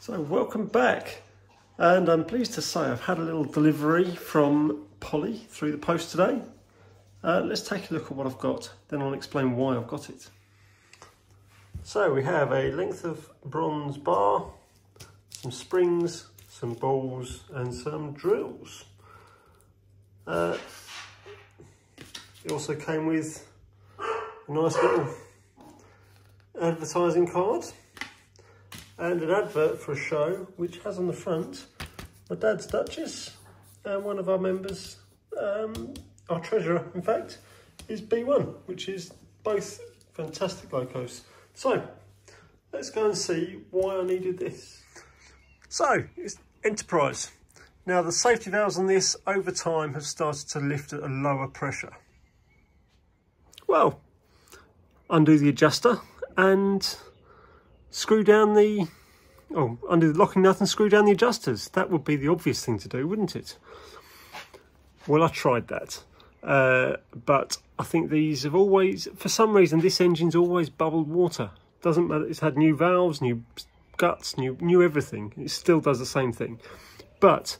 So welcome back, and I'm pleased to say I've had a little delivery from Polly through the post today. Let's take a look at what I've got, then I'll explain why I've got it. So we have a length of bronze bar, some springs, some balls and some drills. It also came with a nice little advertising card and an advert for a show which has on the front my dad's Duchess and one of our members, our treasurer in fact, is B1, which is both fantastic logos. So let's go and see why I needed this. So it's Enterprise. Now the safety valves on this over time have started to lift at a lower pressure. Well, undo the adjuster and screw down the, undo the locking nut and screw down the adjusters. That would be the obvious thing to do, wouldn't it? Well, I tried that, but I think these have always, for some reason, this engine's always bubbled water. Doesn't matter, it's had new valves, new guts, new everything. It still does the same thing. But,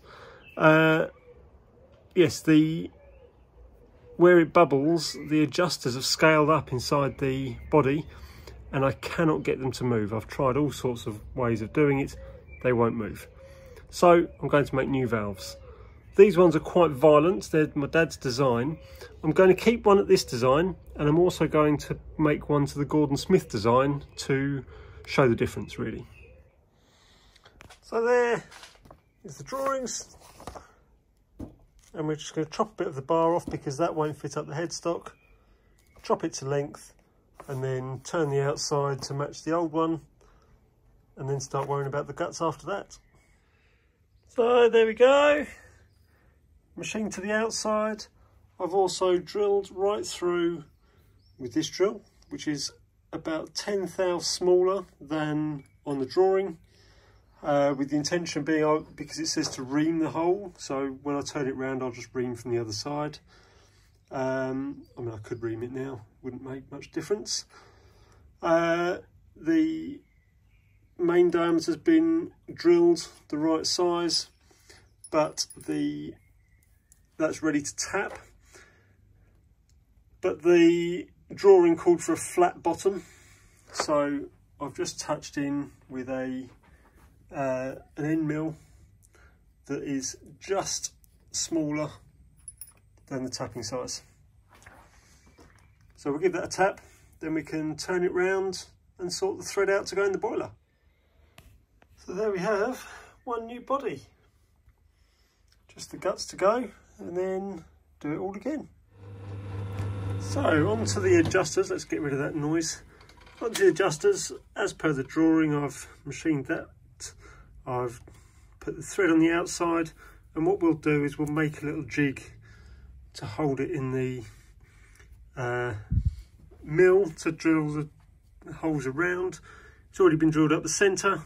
yes, where it bubbles, the adjusters have scaled up inside the body, and I cannot get them to move. I've tried all sorts of ways of doing it. They won't move. So I'm going to make new valves. These ones are quite violent. They're my dad's design. I'm going to keep one at this design, and I'm also going to make one to the Gordon Smith design to show the difference, really. So there is the drawings. And we're just going to chop a bit of the bar off because that won't fit up the headstock. Chop it to length and then turn the outside to match the old one, and then start worrying about the guts after that. So there we go. Machine to the outside. I've also drilled right through with this drill, which is about 10 thou smaller than on the drawing, with the intention being, because it says to ream the hole, so when I turn it round I'll just ream from the other side. I mean, I could ream it now, wouldn't make much difference. The main diameter's been drilled the right size, but that's ready to tap. But the drawing called for a flat bottom, so I've just touched in with an end mill that is just smaller than the tapping size. So we'll give that a tap, then we can turn it round and sort the thread out to go in the boiler. So there we have one new body. Just the guts to go, and then do it all again. So onto the adjusters. Let's get rid of that noise. Onto the adjusters. As per the drawing, I've machined that. I've put the thread on the outside, and what we'll do is we'll make a little jig to hold it in the mill to drill the holes around. It's already been drilled up the centre.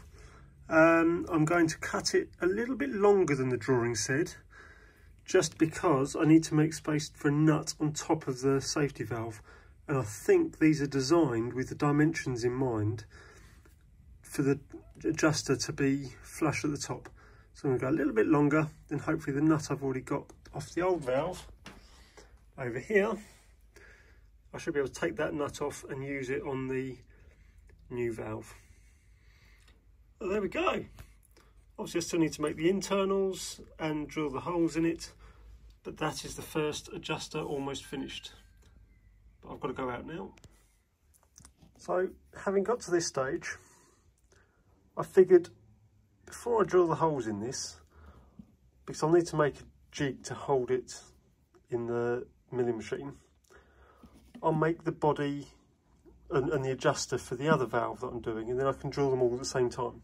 I'm going to cut it a little bit longer than the drawing said, just because I need to make space for a nut on top of the safety valve, and I think these are designed with the dimensions in mind for the adjuster to be flush at the top. So I'm going to go a little bit longer, then hopefully the nut I've already got off the old valve over here, I should be able to take that nut off and use it on the new valve. Well, there we go. Obviously I still need to make the internals and drill the holes in it, but that is the first adjuster almost finished. But I've got to go out now. So having got to this stage, I figured before I drill the holes in this, because I'll need to make a jig to hold it in the milling machine, I'll make the body and the adjuster for the other valve that I'm doing, and then I can drill them all at the same time.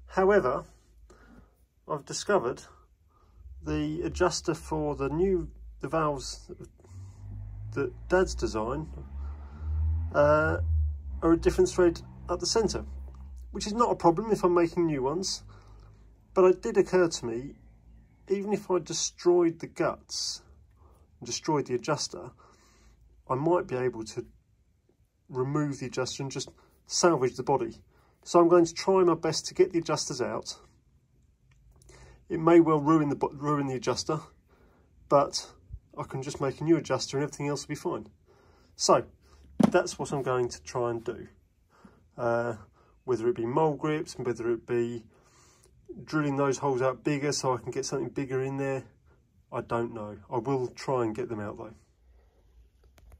However, I've discovered the adjuster for the valves that Dad's design are a different thread at the centre, which is not a problem if I'm making new ones, but it did occur to me, even if I destroyed the guts, destroyed the adjuster, I might be able to remove the adjuster and just salvage the body. So I'm going to try my best to get the adjusters out. It may well ruin the adjuster, but I can just make a new adjuster and everything else will be fine. So that's what I'm going to try and do. Whether it be mole grips and whether it be drilling those holes out bigger so I can get something bigger in there, I don't know. I will try and get them out though.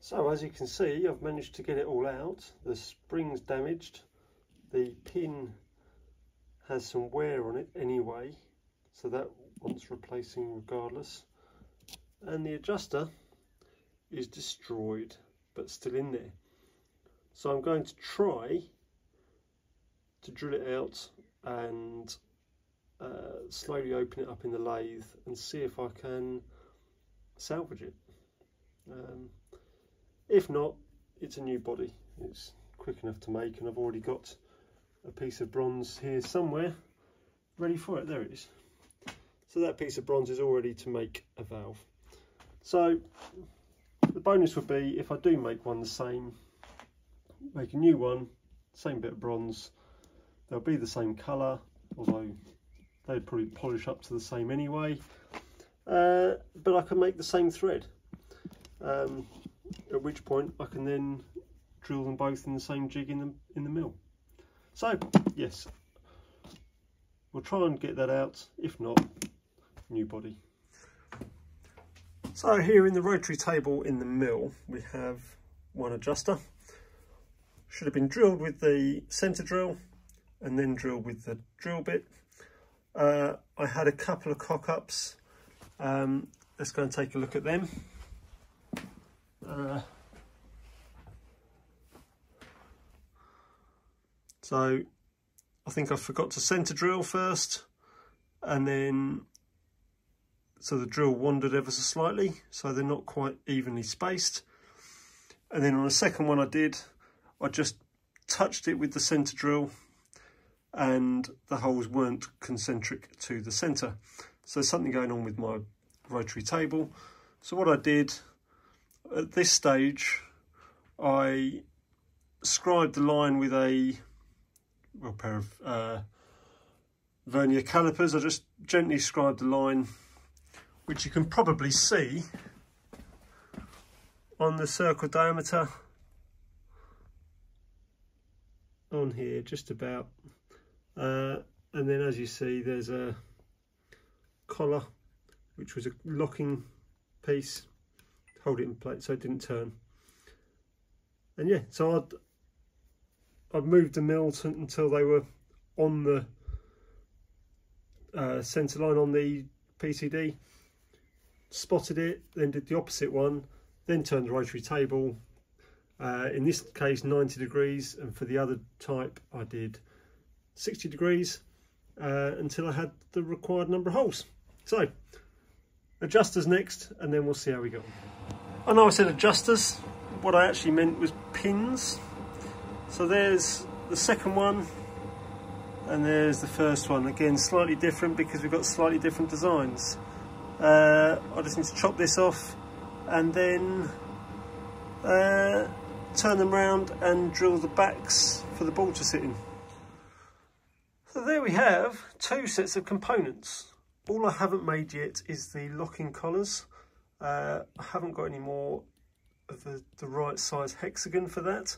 So as you can see, I've managed to get it all out. The spring's damaged. The pin has some wear on it anyway, so that wants replacing regardless. And the adjuster is destroyed, but still in there. So I'm going to try to drill it out and slowly open it up in the lathe and see if I can salvage it. If not, it's a new body. It's quick enough to make, and I've already got a piece of bronze here somewhere ready for it. There it is. So that piece of bronze is all ready to make a valve. So the bonus would be if I do make one the same, make a new one, same bit of bronze, they'll be the same colour, although they'd probably polish up to the same anyway, but I can make the same thread, at which point I can then drill them both in the same jig in the mill. So yes, we'll try and get that out. If not, new body. So here in the rotary table in the mill we have one adjuster. Should have been drilled with the centre drill and then drilled with the drill bit. I had a couple of cock-ups. Let's go and take a look at them. So I think I forgot to centre drill first, and then so the drill wandered ever so slightly, so they're not quite evenly spaced. And then on the second one I just touched it with the centre drill and the holes weren't concentric to the centre. So there's something going on with my rotary table. So what I did at this stage, I scribed the line with a pair of vernier calipers. I just gently scribed the line, which you can probably see on the circle diameter on here, just about. And then as you see, there's a collar, which was a locking piece to hold it in place so it didn't turn. And yeah, so I'd moved the mill until they were on the centre line on the PCD, spotted it, then did the opposite one, then turned the rotary table, in this case 90 degrees, and for the other type I did 60 degrees until I had the required number of holes. So adjusters next, and then we'll see how we go. I know I said adjusters, what I actually meant was pins. So there's the second one and there's the first one. Again, slightly different because we've got slightly different designs. I just need to chop this off and then turn them round and drill the backs for the ball to sit in. So there we have two sets of components. All I haven't made yet is the locking collars. I haven't got any more of the right size hexagon for that.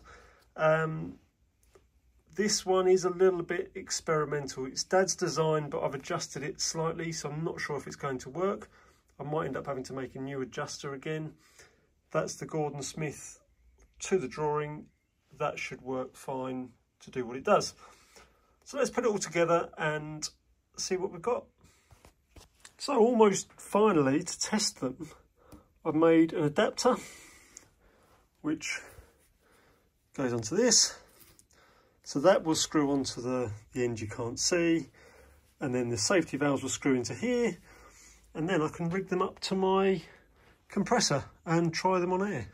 This one is a little bit experimental. It's Dad's design, but I've adjusted it slightly, so I'm not sure if it's going to work. I might end up having to make a new adjuster again. That's the Gordon Smith to the drawing. That should work fine to do what it does. So let's put it all together and see what we've got. So almost finally, to test them, I've made an adapter which goes onto this. So that will screw onto the end you can't see, and then the safety valves will screw into here, and then I can rig them up to my compressor and try them on air.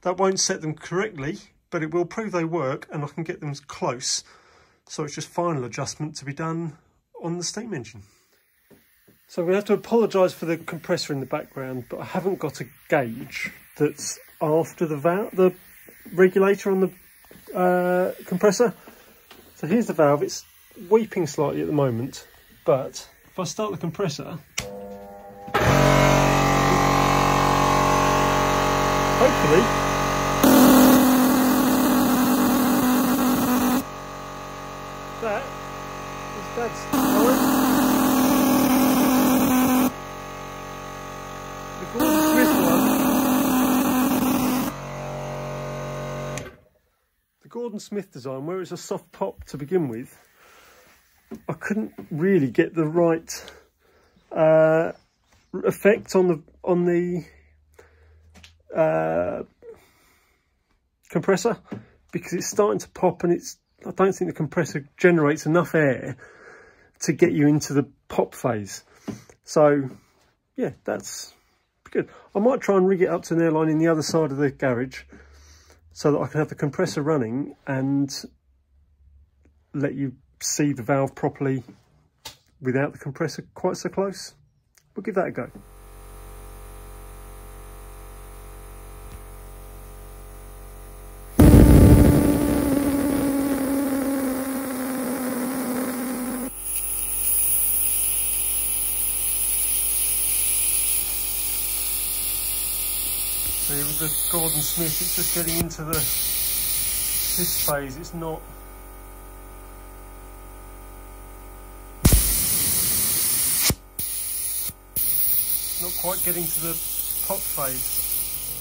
That won't set them correctly, but it will prove they work and I can get them close. So it's just final adjustment to be done on the steam engine. So I'm going to have to apologise for the compressor in the background, but I haven't got a gauge that's after the regulator on the compressor. So here's the valve. It's weeping slightly at the moment, but if I start the compressor, hopefully that is Dad's design. The Gordon Smith design, where it's a soft pop to begin with, I couldn't really get the right effect on the compressor, because it's starting to pop, and I don't think the compressor generates enough air to get you into the pop phase. So yeah, that's good. I might try and rig it up to an airline in the other side of the garage so that I can have the compressor running and let you see the valve properly without the compressor quite so close. We'll give that a go. See, with the Gordon Smith, it's just getting into this phase. It's not quite getting to the pop phase.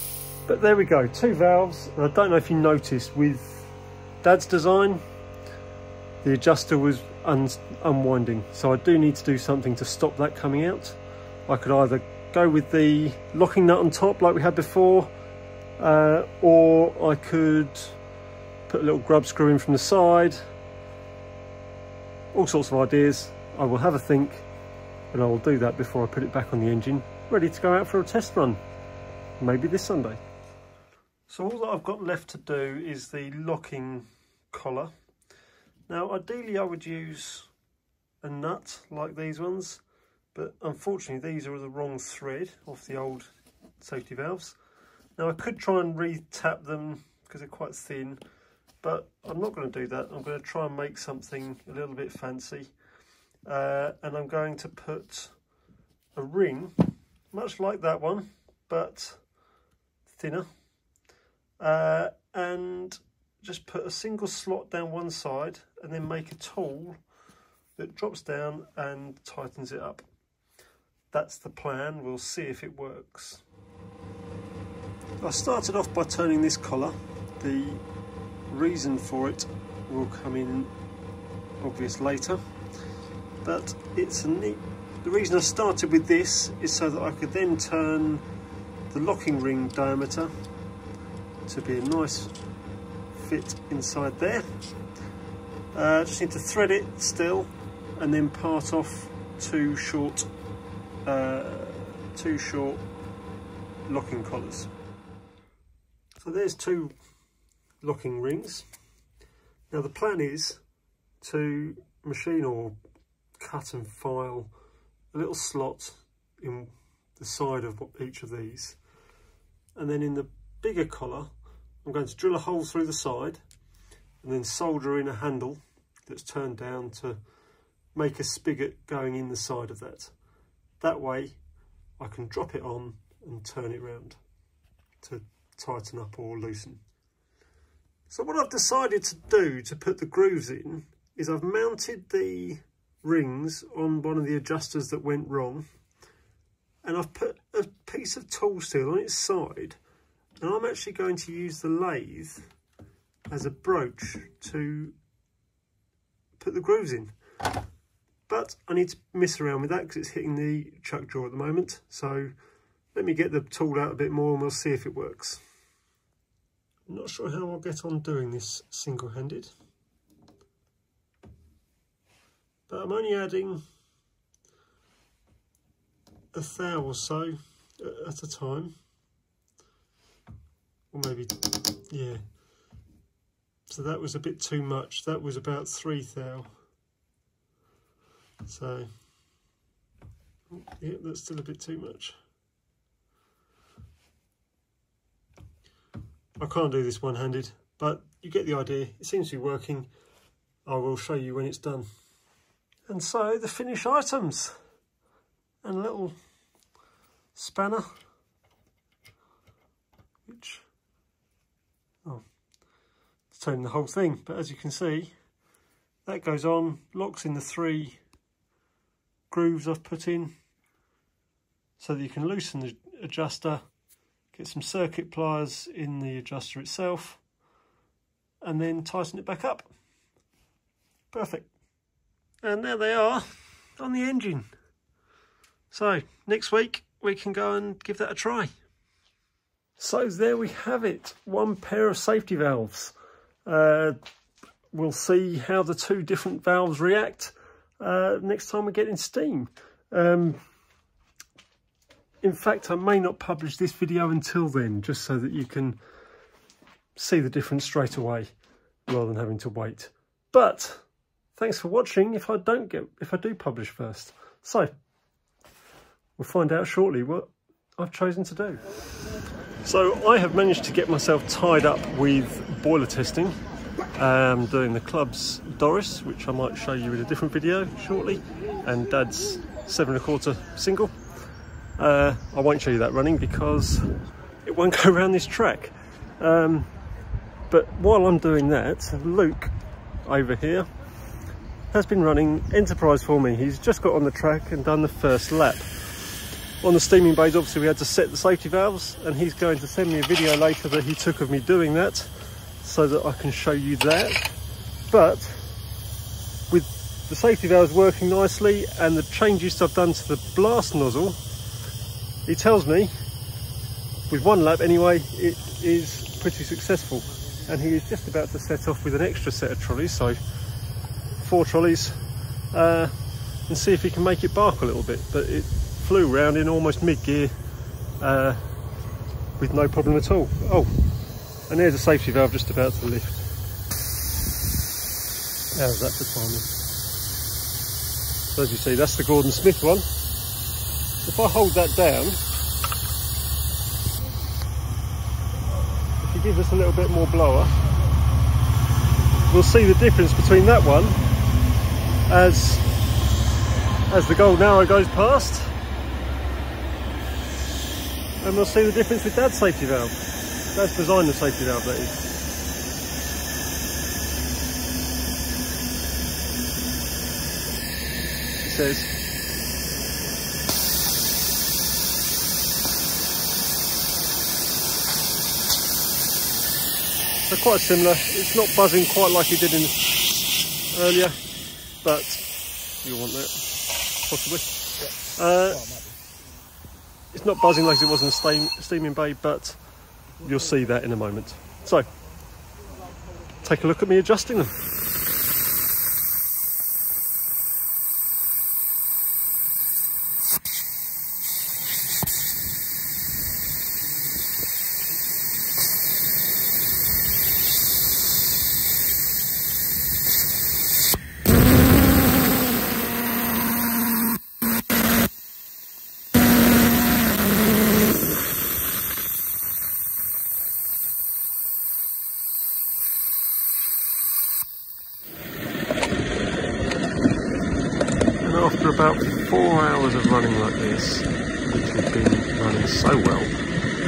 But there we go, 2 valves. And I don't know if you noticed, with Dad's design, the adjuster was unwinding. So I do need to do something to stop that coming out. I could either go with the locking nut on top like we had before, or I could put a little grub screw in from the side. All sorts of ideas. I will have a think, and I will do that before I put it back on the engine, ready to go out for a test run, maybe this Sunday. So all that I've got left to do is the locking collar. Now ideally I would use a nut like these ones, but unfortunately these are the wrong thread off the old safety valves. Now I could try and re-tap them because they're quite thin, but I'm not going to do that. I'm going to try and make something a little bit fancy, and I'm going to put a ring much like that one but thinner, and just put a single slot down one side and then make a tool that drops down and tightens it up. That's the plan. We'll see if it works. I started off by turning this collar. The reason for it will come in obvious later, but it's a neat. The reason I started with this is so that I could then turn the locking ring diameter to be a nice fit inside there. Just need to thread it still and then part off two short locking collars. So there's 2 locking rings. Now the plan is to machine or cut and file a little slot in the side of each of these, and then in the bigger collar I'm going to drill a hole through the side and then solder in a handle that's turned down to make a spigot going in the side of that. That way I can drop it on and turn it round to tighten up or loosen. So what I've decided to do to put the grooves in is I've mounted the rings on one of the adjusters that went wrong, and I've put a piece of tool steel on its side, and I'm actually going to use the lathe as a broach to put the grooves in. But I need to mess around with that because it's hitting the chuck drawer at the moment. So let me get the tool out a bit more and we'll see if it works. I'm not sure how I'll get on doing this single-handed, but I'm only adding a thou or so at a time, or maybe, yeah. So that was a bit too much. That was about 3 thou. So yeah, that's still a bit too much. I can't do this one-handed, but you get the idea. It seems to be working. I will show you when it's done. And so the finished items, and a little spanner, which, oh, it's turning the whole thing, but as you can see, that goes on, locks in the 3 grooves I've put in, so that you can loosen the adjuster, get some circuit pliers in the adjuster itself, and then tighten it back up. Perfect. And there they are on the engine. So next week we can go and give that a try. So there we have it, 1 pair of safety valves. We'll see how the 2 different valves react next time we get in steam. In fact, I may not publish this video until then, just so that you can see the difference straight away rather than having to wait. But thanks for watching if I do publish first. So we'll find out shortly what I've chosen to do. So I have managed to get myself tied up with boiler testing. Doing the club's Doris, which I might show you in a different video shortly, and Dad's 7 1/4 single. I won't show you that running because it won't go around this track. But while I'm doing that, Luke over here has been running Enterprise for me. He's just got on the track and done the first lap. On the steaming bays, obviously we had to set the safety valves, and he's going to send me a video later that he took of me doing that, so that I can show you that. But with the safety valves working nicely and the changes I've done to the blast nozzle, he tells me, with 1 lap anyway, it is pretty successful. And he is just about to set off with an extra set of trolleys, so 4 trolleys, and see if he can make it bark a little bit. But it flew round in almost mid-gear with no problem at all. Oh, and there's a safety valve just about to lift. How's that for timing? So as you see, that's the Gordon Smith one. If I hold that down, if you give us a little bit more blower, we'll see the difference between that one as the golden arrow goes past, and we'll see the difference with Dad's safety valve. Dad's designed the safety valve, that is. It says so quite similar. It's not buzzing quite like it did in earlier, but you'll want that possibly. It's not buzzing like it was in the steaming bay, but you'll see that in a moment. So take a look at me adjusting them. After about 4 hours of running like this, which had been running so well,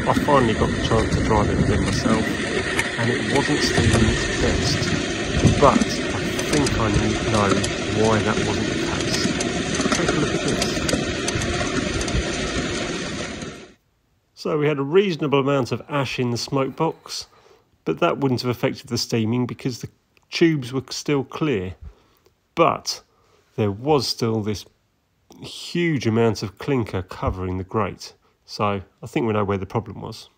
I finally got the chance to drive it again myself, and it wasn't steaming its best, but I think I know why that wasn't the case. Take a look at this. So we had a reasonable amount of ash in the smoke box, but that wouldn't have affected the steaming because the tubes were still clear. But there was still this huge amount of clinker covering the grate. So I think we know where the problem was.